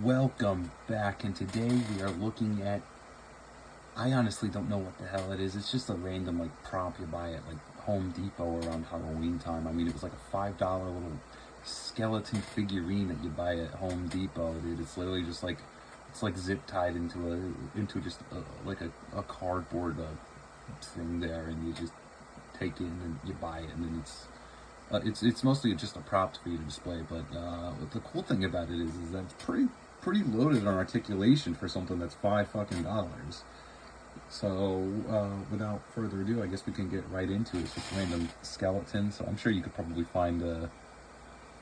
Welcome back, and today we are looking at. I honestly don't know what the hell it is. It's just a random prop you buy at Home Depot around Halloween time. I mean, it was like a $5 little skeleton figurine that you buy at Home Depot, dude. It's literally just it's like zip tied into just a cardboard thing there, and you just take it and you buy it, and then it's mostly just a prop for you to display. But the cool thing about it is that it's pretty loaded on articulation for something that's $5 fucking. So without further ado, I guess we can get right into it. It's just random skeleton. So I'm sure you could probably find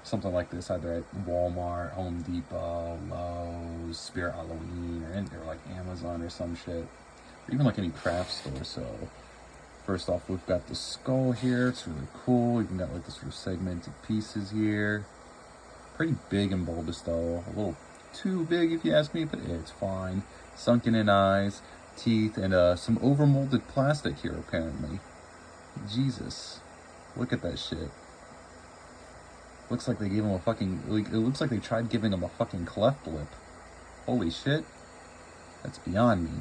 something like this either at Walmart, Home Depot, Lowe's, Spirit Halloween, or like Amazon or some shit, or even like any craft store. So first off, we've got the skull here. It's really cool. You can got like the sort of segmented pieces here. Pretty big and bulbous though. A little too big if you ask me, but it's fine. Sunken in eyes, teeth, and some overmolded plastic here apparently. Jesus, look at that shit. Looks like they gave him a fucking, it looks like they tried giving him a fucking cleft lip. Holy shit. That's beyond me.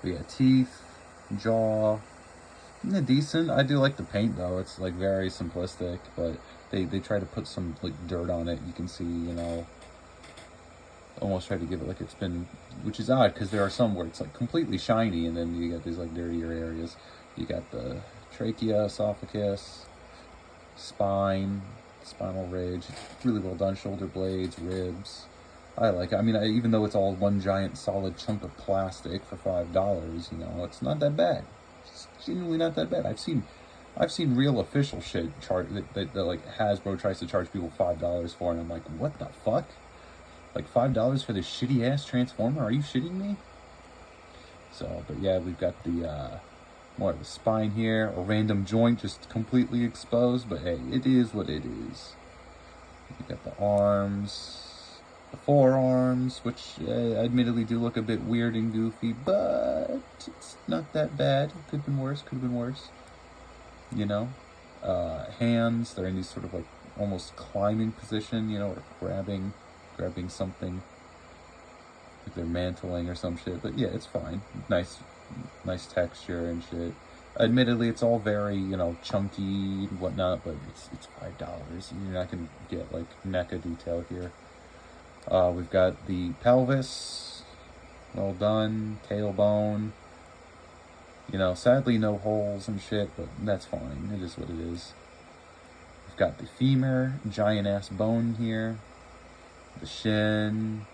We got teeth, jaw. Isn't it decent? I do like the paint though. It's like very simplistic, but they try to put some dirt on it. You can see, almost try to give it like it's been, which is odd because there are some where it's like completely shiny, and then you got these like dirtier areas. You got the trachea, esophagus, spine, spinal ridge. Really well done. Shoulder blades, ribs. I like it. I mean, even though it's all one giant solid chunk of plastic for $5, it's not that bad. It's genuinely not that bad. I've seen real official shit that like Hasbro tries to charge people $5 for, and I'm like, what the fuck? Like $5 for this shitty ass Transformer? Are you shitting me? So, but yeah, we've got the more of the spine here, a random joint just completely exposed, but hey, it is what it is. We got the arms, the forearms, which admittedly do look a bit weird and goofy, but it's not that bad. Could have been worse. Hands, they're in these sort of like almost climbing position, or grabbing something, like they're mantling or some shit. But yeah, it's fine. Nice texture and shit. Admittedly, it's all very, chunky and whatnot, but it's $5. You're not gonna get like NECA detail here. We've got the pelvis, well done, tailbone. Sadly no holes and shit, but that's fine. It is what it is. We've got the femur, giant ass bone here. The shin,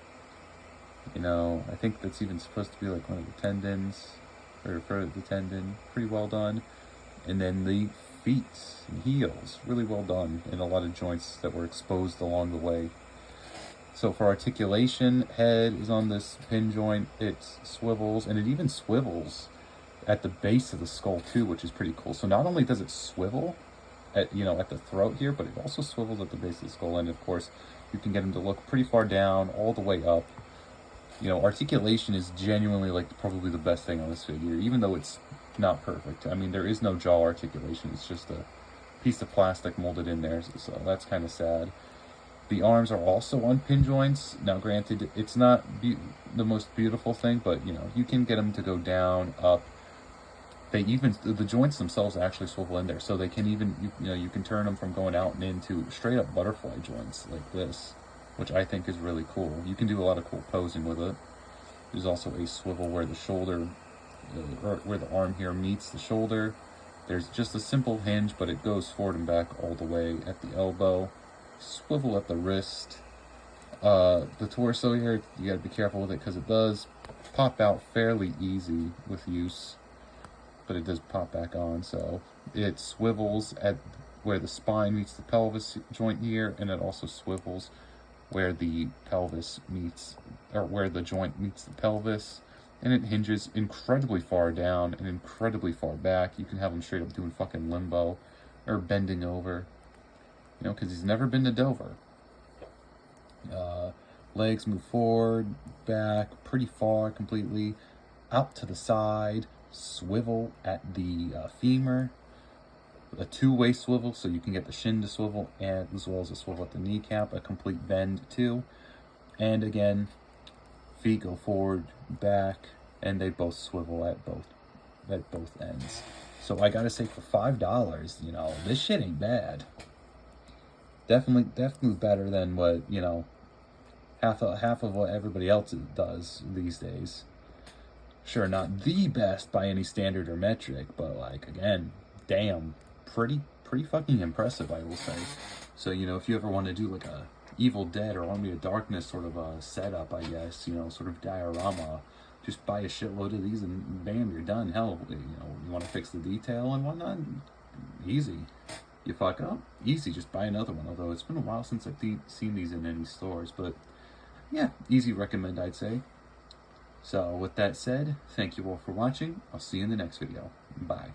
I think that's even supposed to be like one of the tendons, or for the tendon. Pretty well done. And then the feet and heels, really well done, and a lot of joints that were exposed along the way. So for articulation, head is on this pin joint. It swivels, and it even swivels at the base of the skull too, which is pretty cool. So not only does it swivel at the throat here, but it also swivels at the base of the skull, and of course you can get him to look pretty far down, all the way up. Articulation is genuinely like probably the best thing on this figure, even though it's not perfect. I mean, there is no jaw articulation. It's just a piece of plastic molded in there, so that's kind of sad. The arms are also on pin joints. Now, granted, it's not the most beautiful thing, but you can get them to go down, up. The joints themselves actually swivel in there, so they can even you can turn them from going out and into straight up butterfly joints like this, which I think is really cool. You can do a lot of cool posing with it. There's also a swivel where the shoulder, or where the arm here meets the shoulder. There's just a simple hinge, but it goes forward and back all the way at the elbow. Swivel at the wrist. The torso here, you gotta be careful with it because it does pop out fairly easy with use, but it does pop back on. So it swivels at where the spine meets the pelvis joint here, and it also swivels where the pelvis meets, or where the joint meets the pelvis, and it hinges incredibly far down and incredibly far back. You can have him straight up doing fucking limbo or bending over, because he's never been to Dover. Legs move forward, back, pretty far, completely out to the side, swivel at the femur, a two-way swivel, so you can get the shin to swivel, and as well as a swivel at the kneecap, a complete bend too. And again, feet go forward, back, and they both swivel at both ends. So I gotta say, for $5, you know, this shit ain't bad. Definitely better than what, you know, half of what everybody else does these days. Sure, not the best by any standard or metric, but like, again, damn, pretty fucking impressive, I will say. So, you know, if you ever want to do like a Evil Dead or Army of Darkness sort of a setup, I guess, you know, sort of diorama, just buy a shitload of these and bam, you're done. Hell, you know, you want to fix the detail and whatnot, easy. You fuck up, easy, just buy another one. Although it's been a while since I've seen these in any stores, but yeah, easy recommend, I'd say. So with that said, thank you all for watching. I'll see you in the next video. Bye.